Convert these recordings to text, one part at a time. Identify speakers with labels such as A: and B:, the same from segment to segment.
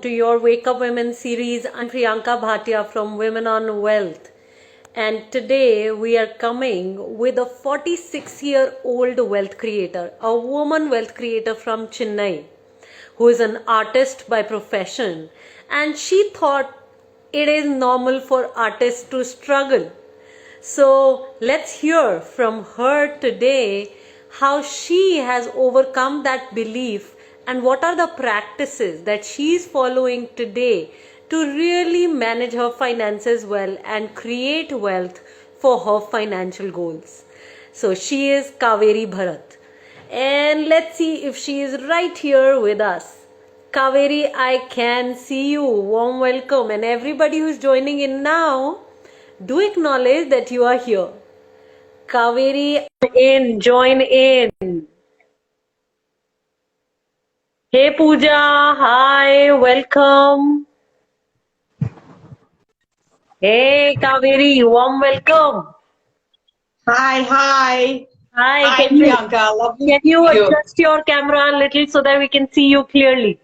A: to your Wake Up Women series. I'm Priyanka Bhatia from Women on Wealth. And today we are coming with a 46-year-old wealth creator, a woman wealth creator from Chennai, who is an artist by profession. And she thought it is normal for artists to struggle. So let's hear from her today how she has overcome that belief and what are the practices that she is following today to really manage her finances well and create wealth for her financial goals. So she is Kaveri Bharath. And let's see if she is right here with us. Kaveri, I can see you. Warm welcome. And everybody who's joining in now, do acknowledge that you are here. Kaveri, join in. Hey Pooja, hi, welcome. Hey Kaveri, warm welcome.
B: Hi.
A: Hi,
B: Hi, Priyanka. Lovely
A: can you
B: to see you.
A: adjust your camera a little so that we can see you clearly?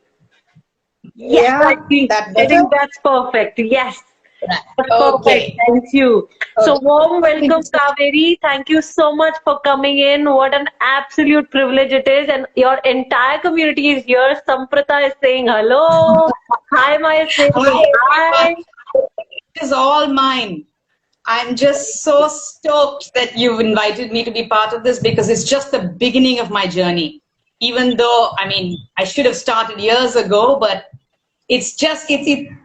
A: Yes,
B: Yeah,
A: I think,
B: that
A: I
B: better?
A: think that's perfect. Yes. That's
B: Okay.
A: perfect. Thank you. So
B: Okay.
A: warm welcome, Kaveri. Thank you so much for coming in. What an absolute privilege it is. And your entire community is here. Samprata is saying hello. Hi, Maya is saying
B: Hi,
A: hi.
B: everyone. It is all mine. I'm just so stoked that you've invited me to be part of this because it's just the beginning of my journey. Even though, I should have started years ago, but it's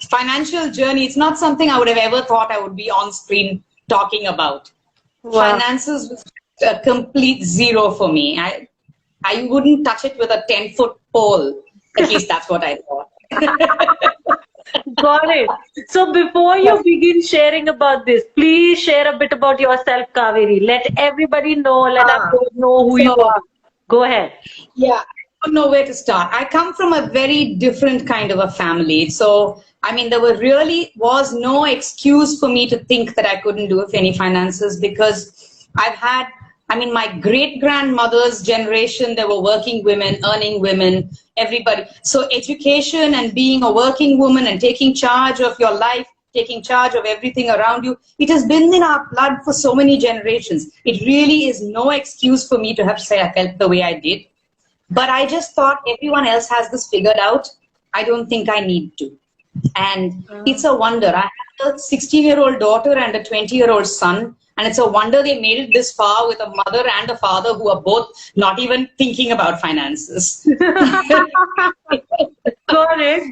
B: financial journey. It's not something I would have ever thought I would be on screen talking about.
A: Wow.
B: Finances was a complete zero for me. I wouldn't touch it with a 10-foot pole. At least that's what I thought.
A: Got it. So before you begin sharing about this, please share a bit about yourself, Kaveri. Let everybody know, let us know who you
B: So,
A: are. Go ahead.
B: yeah, I don't know where to start. I come from a very different kind of a family. So, there really was no excuse for me to think that I couldn't do any finances because I've had, my great grandmother's generation, there were working women, earning women, everybody. So education and being a working woman and taking charge of your life, taking charge of everything around you, it has been in our blood for so many generations. It really is no excuse for me to have say I felt the way I did. But I just thought everyone else has this figured out. I don't think I need to. And it's a wonder. I have a 16-year-old daughter and a 20-year-old son. And it's a wonder they made it this far with a mother and a father who are both not even thinking about finances.
A: Got it.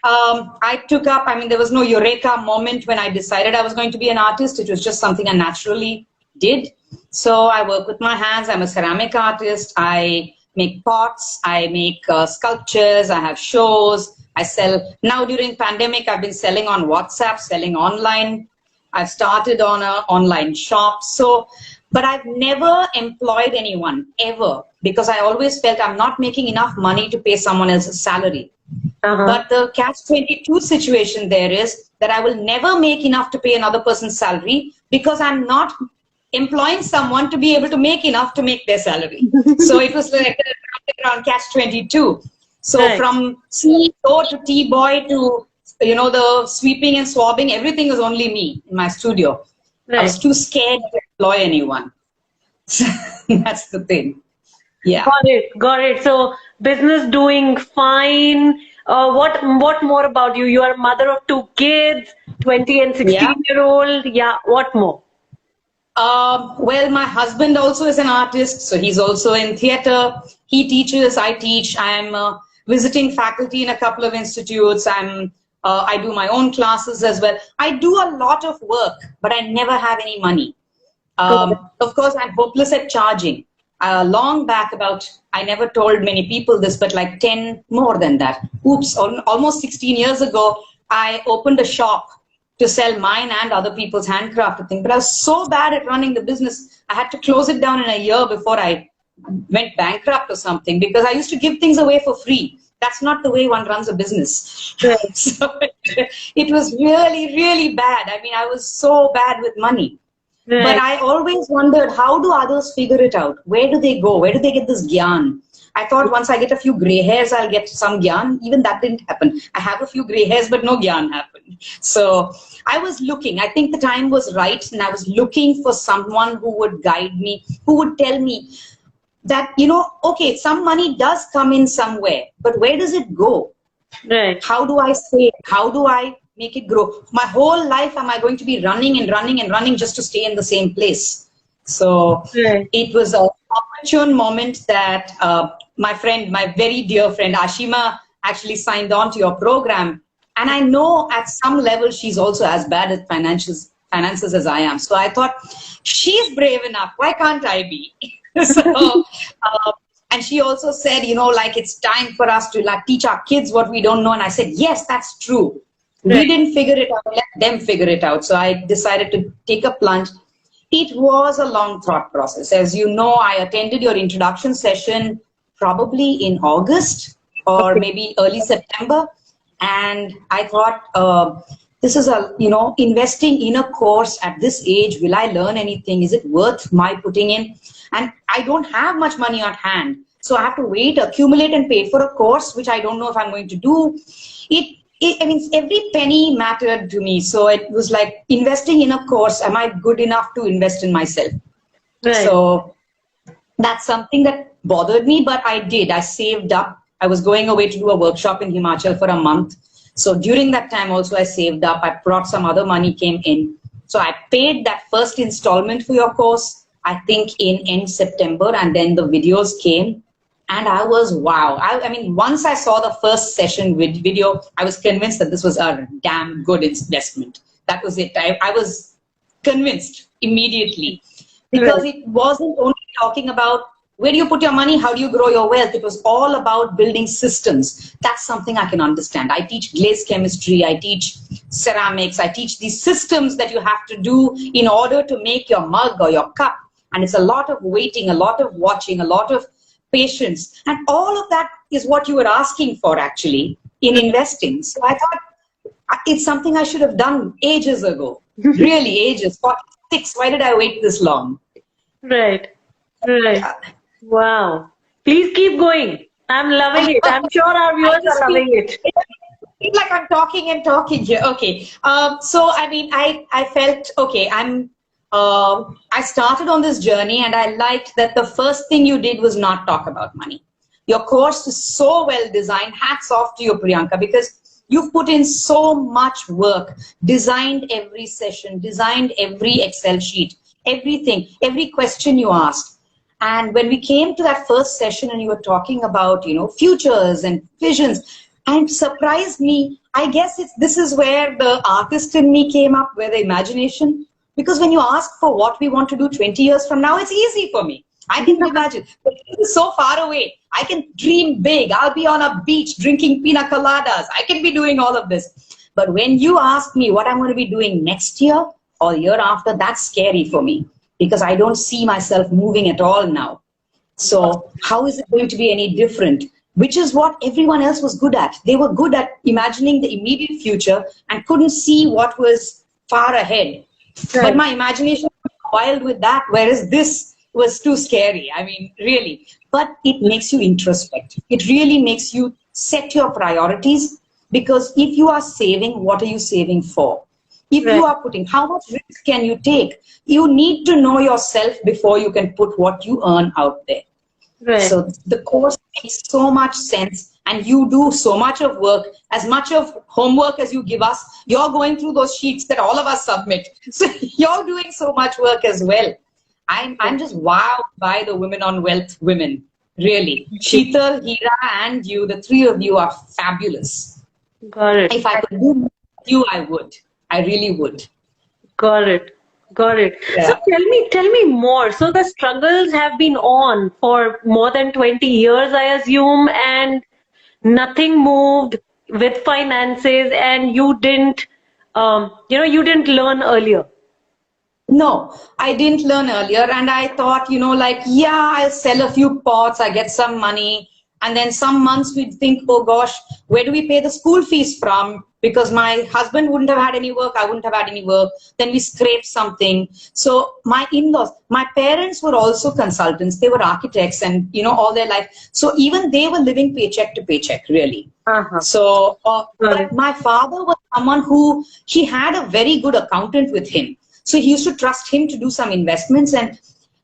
B: I took up, there was no eureka moment when I decided I was going to be an artist. It was just something I naturally did. So I work with my hands. I'm a ceramic artist. I make pots. I make sculptures. I have shows. I sell. Now during pandemic, I've been selling on WhatsApp, selling online. I've started on an online shop. So, but I've never employed anyone ever because I always felt I'm not making enough money to pay someone else's salary. But the catch-22 situation there is that I will never make enough to pay another person's salary because I'm not employing someone to be able to make enough to make their salary. So it was like around catch-22. So from CEO to T-boy to, the sweeping and swabbing, everything was only me in my studio. I was too scared to employ anyone. That's the thing. Yeah.
A: Got it. So business doing fine. What more about you? You are a mother of 2 kids, 20 and 16-year-old. Yeah. What more?
B: Well, my husband also is an artist, so he's also in theater. He teaches, I teach. I'm visiting faculty in a couple of institutes. I do my own classes as well. I do a lot of work, but I never have any money. Of course, I'm hopeless at charging. Long back I never told many people this, but like 10 more than that. Oops, almost 16 years ago, I opened a shop to sell mine and other people's handcrafted things. But I was so bad at running the business, I had to close it down in a year before I went bankrupt or something because I used to give things away for free. That's not the way one runs a business. So it was really, really bad. I was so bad with money. But I always wondered, how do others figure it out? Where do they go? Where do they get this gyan? I thought once I get a few gray hairs, I'll get some gyan. Even that didn't happen. I have a few gray hairs, but no gyan happened. So I was looking. I think the time was right, and I was looking for someone who would guide me, who would tell me that, okay, some money does come in somewhere, but where does it go?
A: Right.
B: How do I save? How do I make it grow? My whole life, am I going to be running and running and running just to stay in the same place? So it was an opportune moment that my friend, my very dear friend, Ashima, actually signed on to your program. And I know at some level, she's also as bad at finances as I am. So I thought, she's brave enough. Why can't I be? So, and she also said, like, it's time for us to teach our kids what we don't know. And I said, yes, that's true. We didn't figure it out. Let them figure it out. So I decided to take a plunge. It was a long thought process. As you know, I attended your introduction session probably in August or maybe early September. And I thought, this is investing in a course at this age. Will I learn anything? Is it worth my putting in? And I don't have much money on hand. So I have to wait, accumulate and pay for a course, which I don't know if I'm going to do. I mean, every penny mattered to me. So it was like investing in a course. Am I good enough to invest in myself? Right. So that's something that bothered me, but I did. I saved up. I was going away to do a workshop in Himachal for a month. So during that time also I saved up. I brought some other money came in. So I paid that first installment for your course, I think in end September, and then the videos came. And I was, wow. I mean, once I saw the first session video, I was convinced that this was a damn good investment. That was it. I was convinced immediately, because it wasn't only talking about where do you put your money, how do you grow your wealth. It was all about building systems. That's something I can understand. I teach glaze chemistry, I teach ceramics, I teach these systems that you have to do in order to make your mug or your cup. And it's a lot of waiting, a lot of watching, a lot of patience, and all of that is what you were asking for actually in investing. So I thought it's something I should have done ages ago, really ages, 46. Why did I wait this long?
A: Right. Wow. Please keep going. I'm loving it. I'm sure our viewers are loving it.
B: I feel like I'm talking and talking here. Okay. So, I mean, I felt, okay, I started on this journey, and I liked that the first thing you did was not talk about money. Your course is so well designed. Hats off to you, Priyanka, because you've put in so much work, designed every session, designed every Excel sheet, everything, every question you asked. And when we came to that first session and you were talking about, futures and visions, and surprised me, I guess this is where the artist in me came up, where the imagination. Because when you ask for what we want to do 20 years from now, it's easy for me. I can imagine. But it's so far away. I can dream big. I'll be on a beach drinking pina coladas. I can be doing all of this. But when you ask me what I'm going to be doing next year or year after, that's scary for me, because I don't see myself moving at all now. So how is it going to be any different? Which is what everyone else was good at. They were good at imagining the immediate future and couldn't see what was far ahead. Right. But my imagination was wild with that, whereas this was too scary. I mean, really. But it makes you introspect. It really makes you set your priorities, because if you are saving, what are you saving for? If you are putting, how much risk can you take? You need to know yourself before you can put what you earn out there. Right. So the course makes so much sense, and you do so much of work, as much of homework as you give us. You're going through those sheets that all of us submit. So you're doing so much work as well. I'm just wowed by the Women on Wealth women, really. Sheetal, Hira, and you, the three of you are fabulous.
A: Got it.
B: If I could do you, I would. I really would.
A: Got it. Yeah. So tell me more. So the struggles have been on for more than 20 years, I assume, and nothing moved with finances, and you didn't, you didn't learn earlier.
B: No, I didn't learn earlier, and I thought, I'll sell a few pots, I get some money, And then some months we'd think, oh gosh, where do we pay the school fees from? Because my husband wouldn't have had any work, I wouldn't have had any work. Then we scrape something. So my in-laws, my parents were also consultants. They were architects and, all their life. So even they were living paycheck to paycheck, really. So but my father was someone who, he had a very good accountant with him. So he used to trust him to do some investments. And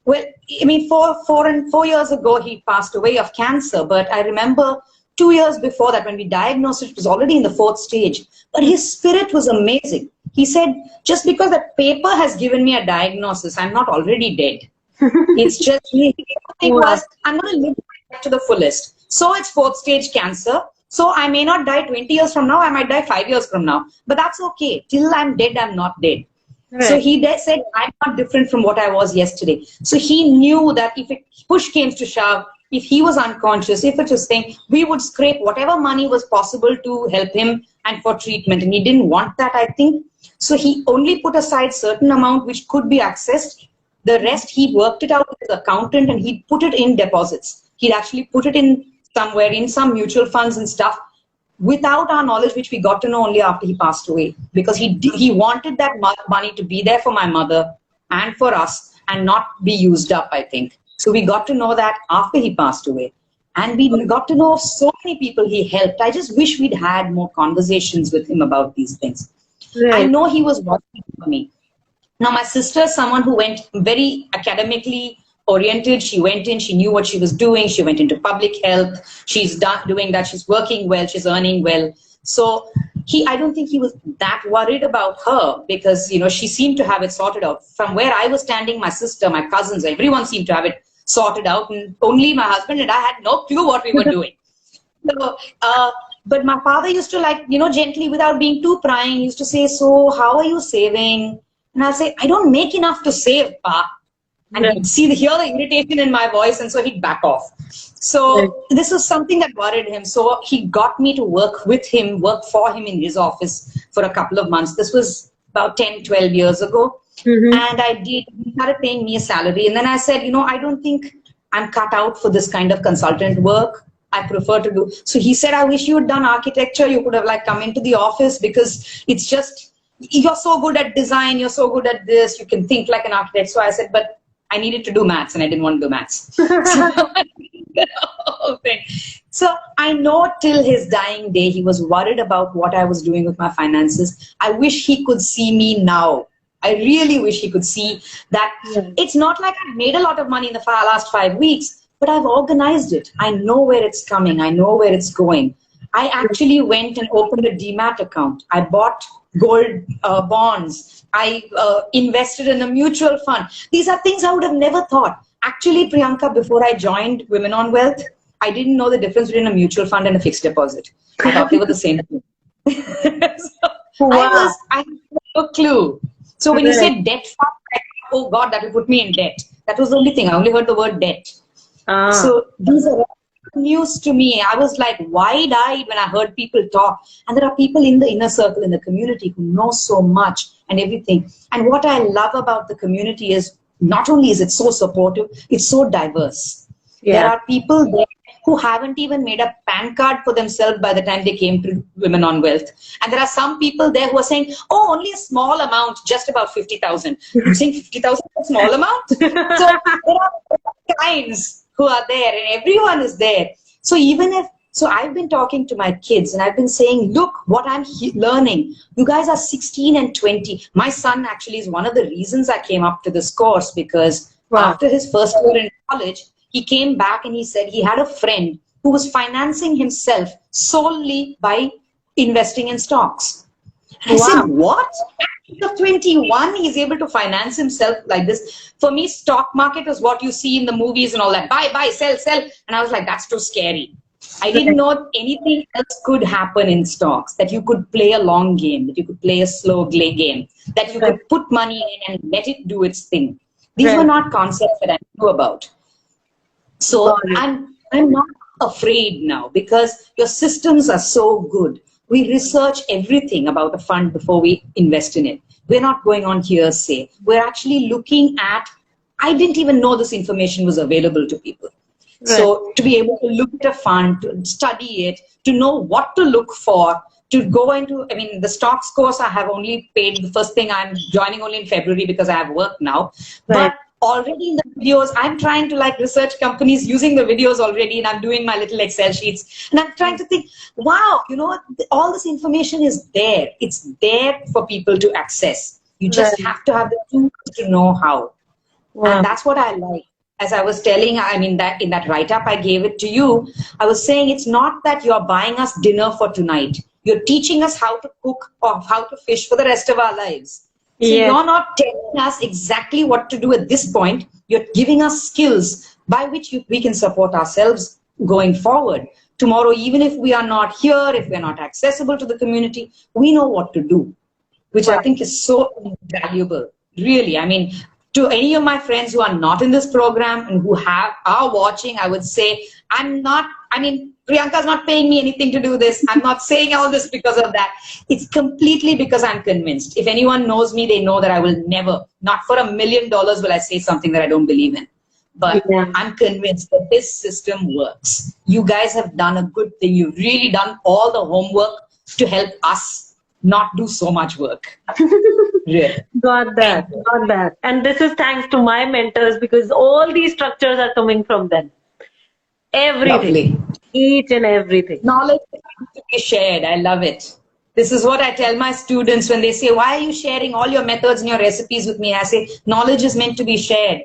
B: well, I mean, 4 years ago, he passed away of cancer. But I remember 2 years before that, when we diagnosed it, it was already in the 4th stage. But his spirit was amazing. He said, just because the paper has given me a diagnosis, I'm not already dead. It's just, the thing was, I'm going to live my life to the fullest. So it's 4th stage cancer. So I may not die 20 years from now. I might die 5 years from now. But that's okay. Till I'm dead, I'm not dead. Right. So he said, I'm not different from what I was yesterday. So he knew that if push came to shove, if he was unconscious, if it was thing, we would scrape whatever money was possible to help him and for treatment. And he didn't want that, I think. So he only put aside certain amount which could be accessed. The rest, he worked it out with his accountant and he put it in deposits. He'd actually put it in somewhere in some mutual funds and stuff without our knowledge, which we got to know only after he passed away. Because he wanted that money to be there for my mother and for us and not be used up, I think. So we got to know that after he passed away. And we got to know of so many people he helped. I just wish we'd had more conversations with him about these things. Right. I know he was watching for me. Now, my sister is someone who went very academically oriented. She went in, she knew what she was doing. She went into public health. She's doing that. She's working well. She's earning well. So I don't think he was that worried about her because, she seemed to have it sorted out. From where I was standing, my sister, my cousins, everyone seemed to have it sorted out. And only my husband and I had no clue what we were doing. So, but my father used to gently, without being too prying, used to say, so how are you saving? And I'll say, I don't make enough to save, Pa. And he'd hear the irritation in my voice, and so he'd back off. So this was something that worried him. So he got me to work with him, work for him in his office for a couple of months. This was about 10, 12 years ago. And he started paying me a salary. And then I said, I don't think I'm cut out for this kind of consultant work. I prefer to do. So he said, I wish you had done architecture. You could have come into the office because it's just, you're so good at design. You're so good at this. You can think like an architect. So I said, but I needed to do maths and I didn't want to do maths. So I know till his dying day, he was worried about what I was doing with my finances. I wish he could see me now. I really wish he could see that it's not like I've made a lot of money in the last 5 weeks, but I've organized it. I know where it's coming. I know where it's going. I actually went and opened a demat account. I bought gold bonds. I invested in a mutual fund. These are things I would have never thought. Actually, Priyanka, before I joined Women on Wealth, I didn't know the difference between a mutual fund and a fixed deposit. I thought they were the same thing. I had no clue. So when you say debt fund, I thought, oh God, that will put me in debt. That was the only thing. I only heard the word debt. So these are news to me. I was like wide-eyed when I heard people talk. And there are people in the inner circle, in the community who know so much and everything. And what I love about the community is not only is it so supportive, it's so diverse. There are people there who haven't even made a PAN card for themselves by the time they came to Women on Wealth. And there are some people there who are saying, oh, only a small amount, just about 50,000. You're saying 50,000 is a small amount? So there are kinds who are there and everyone is there. So so I've been talking to my kids and I've been saying, look what I'm learning. You guys are 16 and 20. My son actually is one of the reasons I came up to this course because after his first year in college, he came back and he said he had a friend who was financing himself solely by investing in stocks. And I said, what? At 21, he's able to finance himself like this. For me, stock market was what you see in the movies and all that. Buy, buy, sell, sell. And I was like, that's too scary. I didn't know anything else could happen in stocks, that you could play a long game, that you could play a slow game, that you could put money in and let it do its thing. These were not concepts that I knew about. So I'm not afraid now because your systems are so good. We research everything about a fund before we invest in it. We're not going on hearsay. We're actually looking at, I didn't even know this information was available to people.
A: Right.
B: So to be able to look at a fund, to study it, to know what to look for, to go into, I mean, the stocks course, I have only paid the first thing. I'm joining only in February because I have work now.
A: Right.
B: But already in the videos, I'm trying to like research companies using the videos already, and I'm doing my little Excel sheets. And I'm trying to think, wow, you know, all this information is there. It's there for people to access. You just
A: Right.
B: have to have the tools to know how.
A: Wow.
B: And that's what I like. As I was telling, I mean, that in that write-up I gave it to you, I was saying it's not that you're buying us dinner for tonight. You're teaching us how to cook or how to fish for the rest of our lives. So
A: Yes.
B: you're not telling us exactly what to do at this point. You're giving us skills by which we can support ourselves going forward. Tomorrow, even if we are not here, if we're not accessible to the community, we know what to do, which I
A: Wow.
B: think is so valuable. Really, I mean, to any of my friends who are not in this program and who are watching, I would say, I'm not, I mean, Priyanka's not paying me anything to do this. I'm not saying all this because of that. It's completely because I'm convinced. If anyone knows me, they know that I will never, not for $1 million will I say something that I don't believe in. But
A: Yeah.
B: I'm convinced that this system works. You guys have done a good thing. You've really done all the homework to help us not do so much work. Really.
A: Got that. Got that. And this is thanks to my mentors because all these structures are coming from them. Everything.
B: Lovely.
A: Each and everything.
B: Knowledge is to be shared. I love it. This is what I tell my students when they say, why are you sharing all your methods and your recipes with me? I say, knowledge is meant to be shared.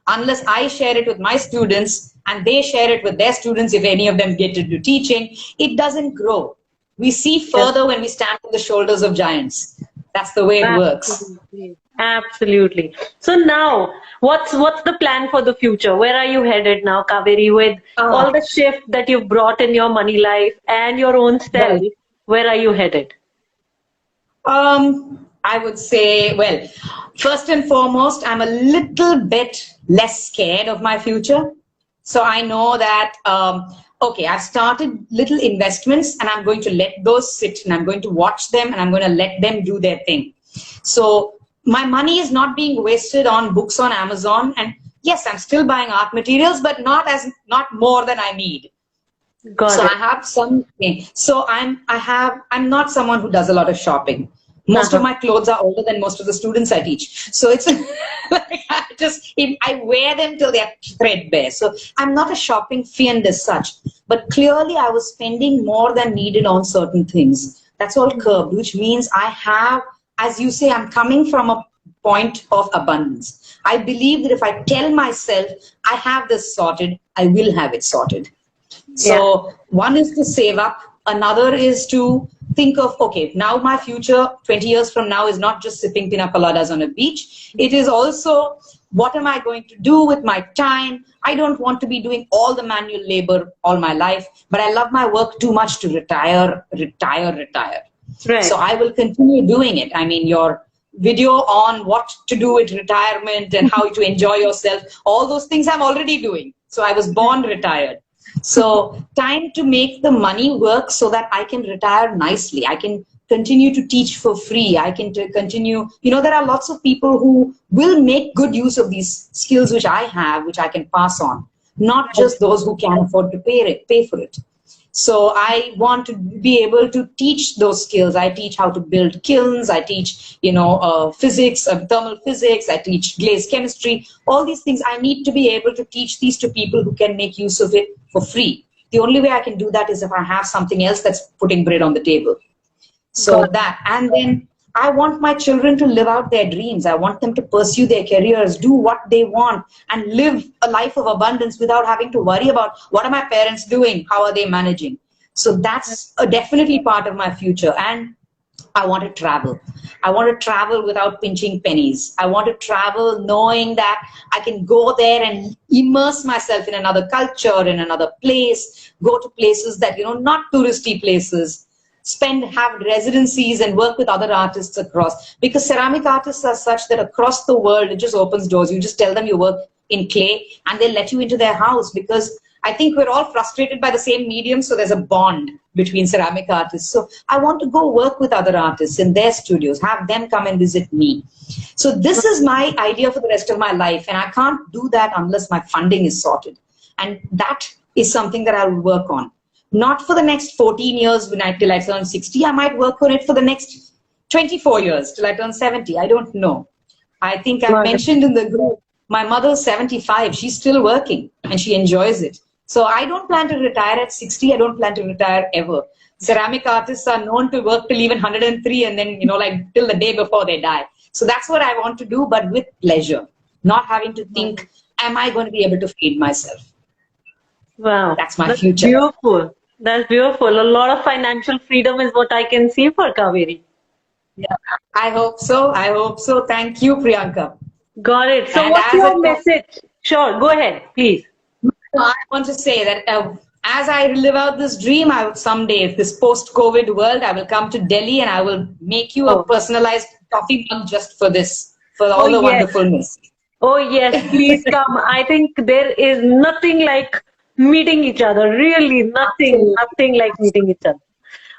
B: Unless I share it with my students and they share it with their students, if any of them get into teaching, it doesn't grow. We see further when we stand on the shoulders of giants. That's the way it works.
A: Absolutely. Absolutely. So now, what's the plan for the future? Where are you headed now, Kaveri, with all the shift that you've brought in your money life and your own self?
B: Right.
A: Where are you headed?
B: I would say, well, first and foremost, I'm a little bit less scared of my future. So I know that, okay, I've started little investments and I'm going to let those sit and I'm going to watch them and I'm going to let them do their thing. So my money is not being wasted on books on Amazon. And yes, I'm still buying art materials, but not more than I need.
A: Got
B: So
A: it.
B: I have something. So I'm not someone who does a lot of shopping. Most of my clothes are older than most of the students I teach. So it's like I wear them till they're threadbare. So I'm not a shopping fiend as such. But clearly I was spending more than needed on certain things. That's all curbed, which means I have, as you say, I'm coming from a point of abundance. I believe that if I tell myself I have this sorted, I will have it sorted. So one is to save up. Another is to think of, okay, now my future 20 years from now is not just sipping pina coladas on a beach. It is also, what am I going to do with my time? I don't want to be doing all the manual labor all my life, but I love my work too much to retire.
A: Right.
B: So I will continue doing it. I mean, your video on what to do with retirement and how to enjoy yourself, all those things I'm already doing. So I was born retired. So time to make the money work so that I can retire nicely. I can continue to teach for free. I can continue, you know, there are lots of people who will make good use of these skills which I have, which I can pass on, not just those who can afford to pay for it. So I want to be able to teach those skills. I teach how to build kilns. I teach, physics, thermal physics. I teach glaze chemistry. All these things I need to be able to teach these to people who can make use of it for free. The only way I can do that is if I have something else that's putting bread on the table. So that, and then I want my children to live out their dreams. I want them to pursue their careers, do what they want, and live a life of abundance without having to worry about what are my parents doing, how are they managing. So that's definitely part of my future. And I want to travel. I want to travel without pinching pennies. I want to travel knowing that I can go there and immerse myself in another culture, in another place, go to places that, not touristy places, have residencies and work with other artists across, because ceramic artists are such that across the world, it just opens doors. You just tell them you work in clay and they'll let you into their house, because I think we're all frustrated by the same medium. So there's a bond between ceramic artists. So I want to go work with other artists in their studios, have them come and visit me. So this is my idea for the rest of my life. And I can't do that unless my funding is sorted. And that is something that I'll work on. Not for the next 14 years till I turn 60. I might work on it for the next 24 years till I turn 70. I don't know. I think I mentioned in the group, my mother's 75. She's still working and she enjoys it. So I don't plan to retire at 60. I don't plan to retire ever. Ceramic artists are known to work till even 103 and then, like till the day before they die. So that's what I want to do, but with pleasure. Not having to think, am I going to be able to feed myself?
A: Wow.
B: That's my future.
A: Beautiful. That's beautiful. A lot of financial freedom is what I can see for Kaveri.
B: Yeah, I hope so. I hope so. Thank you, Priyanka.
A: Got it. So
B: And
A: what's your message? Sure, go ahead, please.
B: I want to say that as I live out this dream, I will someday, if this post-COVID world, I will come to Delhi and I will make you a personalized coffee mug just for this, for all the wonderfulness.
A: Oh yes, please come. I think there is nothing like meeting each other. Really, nothing like meeting each other.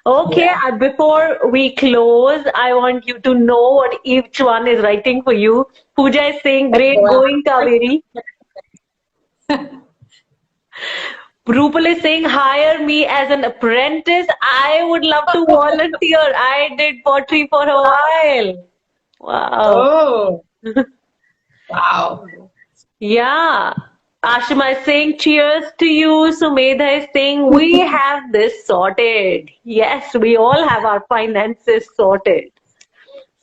A: Okay, before we close, I want you to know what each one is writing for you. Pooja is saying, great going, Kaveri. Rupal is saying, hire me as an apprentice. I would love to volunteer. I did pottery for a while. Wow.
B: Oh. Wow.
A: Yeah. Ashima is saying, cheers to you. Sumedha is saying, we have this sorted. Yes, we all have our finances sorted.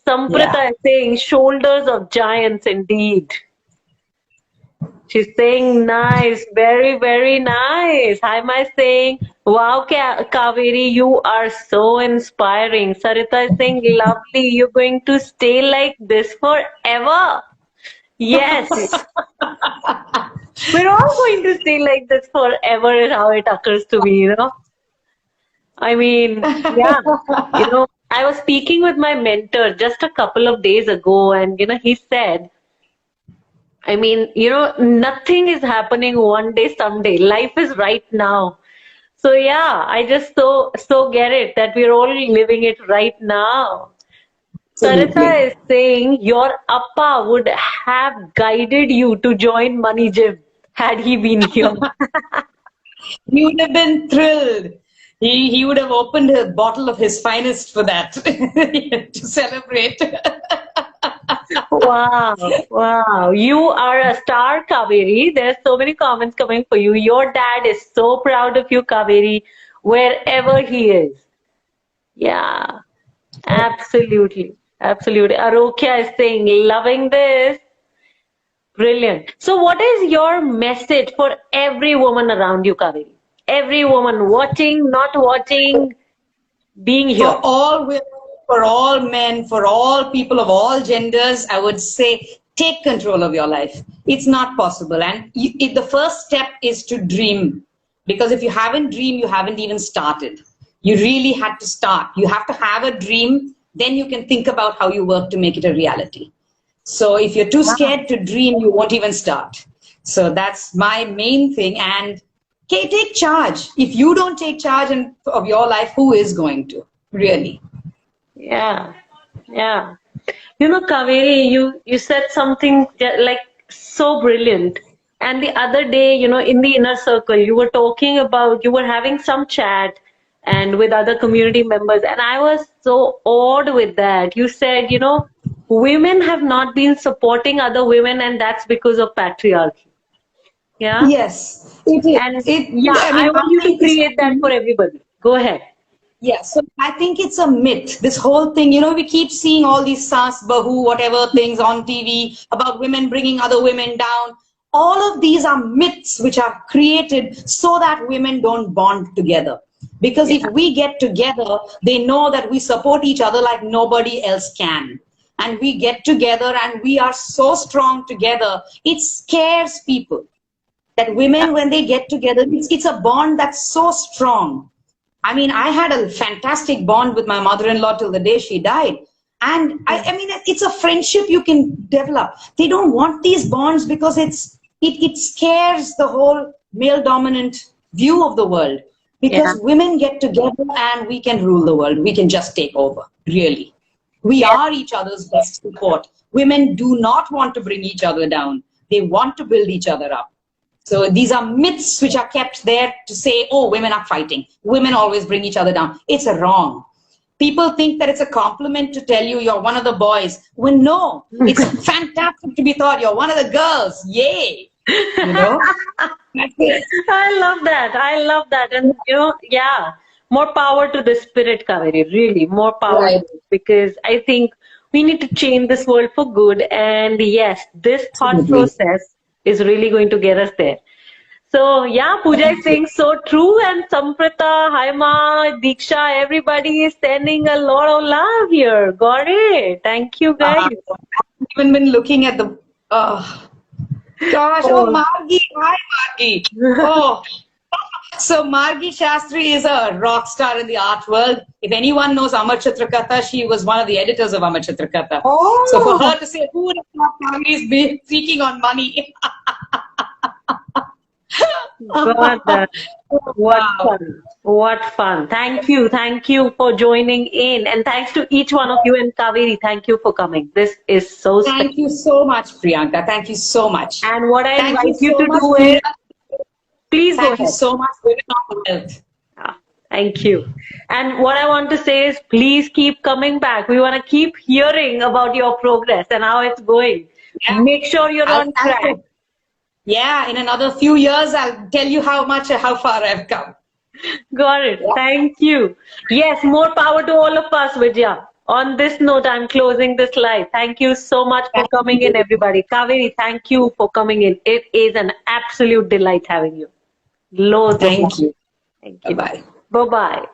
A: Samprita is saying, shoulders of giants indeed. She's saying, nice, very, very nice. Haima is saying, wow, Kaveri, you are so inspiring. Sarita is saying, lovely, you're going to stay like this forever. Yes. We're all going to stay like this forever is how it occurs to me, I mean, yeah. I was speaking with my mentor just a couple of days ago and, he said, I mean, nothing is happening one day, someday. Life is right now. So yeah, I just so get it that we're all living it right now. Sarita is saying your appa would have guided you to join Money Gym had he been here.
B: He would have been thrilled. He would have opened a bottle of his finest for that to celebrate.
A: Wow. You are a star, Kaveri. There's so many comments coming for you. Your dad is so proud of you, Kaveri, wherever he is. Yeah, absolutely. Arokya is saying, loving this. Brilliant. So what is your message for every woman around you, Kaveri? Every woman watching, not watching, being here.
B: For all women, for all men, for all people of all genders, I would say, take control of your life. It's not possible. And the first step is to dream. Because if you haven't dreamed, you haven't even started. You really had to start. You have to have a dream. Then you can think about how you work to make it a reality. So if you're too scared to dream, you won't even start. So that's my main thing. And take charge. If you don't take charge of your life, who is going to? Really?
A: Yeah. Kaveri, you said something like so brilliant. And the other day, in the inner circle, you were talking about, you were having some chat and with other community members. And I was so awed with that. You said, women have not been supporting other women and that's because of patriarchy. Yeah.
B: Yes, it is.
A: And I want you to create that for everybody. Go ahead.
B: Yeah, so I think it's a myth. This whole thing, we keep seeing all these saas, bahu, whatever things on TV about women bringing other women down. All of these are myths which are created so that women don't bond together. Because if we get together, they know that we support each other like nobody else can. And we get together and we are so strong together, it scares people. That women, when they get together, it's a bond that's so strong. I mean, I had a fantastic bond with my mother-in-law till the day she died. And I mean, it's a friendship you can develop. They don't want these bonds because it scares the whole male-dominant view of the world. Because women get together and we can rule the world. We can just take over, really. We are each other's best support. Women do not want to bring each other down. They want to build each other up. So these are myths which are kept there to say, oh, women are fighting. Women always bring each other down. It's wrong. People think that it's a compliment to tell you you're one of the boys. Well, no, it's fantastic to be thought you're one of the girls. Yay. You know? That's it.
A: I love that. I love that. And, yeah, more power to the spirit, Kaveri. Really, more power.
B: Right.
A: Because I think we need to change this world for good. And yes, this thought process is really going to get us there. So, yeah, Pooja is saying so true. And Samprita, Haima, Diksha, everybody is sending a lot of love here. Got it. Thank you, guys.
B: I've even been looking at the... Gosh, Margi. Hi, Margi. Oh, so Margi Shastri is a rock star in the art world. If anyone knows Amar Chitrakatha, she was one of the editors of Amar Chitrakatha. So for her to say, who would have thought Kaveris be seeking on money?
A: Got that. What fun. What fun. Thank you. Thank you for joining in. And thanks to each one of you, and Kaveri, thank you for coming. This is so special.
B: Thank you so much, Priyanka. Thank you so much.
A: And what I invite you
B: so
A: to
B: much,
A: do is, please go
B: Thank you
A: ahead.
B: so much, Women on Wealth.
A: Thank you. And what I want to say is, please keep coming back. We want to keep hearing about your progress and how it's going.
B: Yeah.
A: Make sure you're on track.
B: Yeah, in another few years, I'll tell you how far I've come.
A: Got it.
B: Yeah.
A: Thank you. Yes, more power to all of us, Vidya. On this note, I'm closing this live. Thank you so much for coming in, everybody. Kaveri, thank you for coming in. It is an absolute delight having you. Loads of love.
B: Thank you.
A: Thank you.
B: Bye-bye.
A: Bye-bye.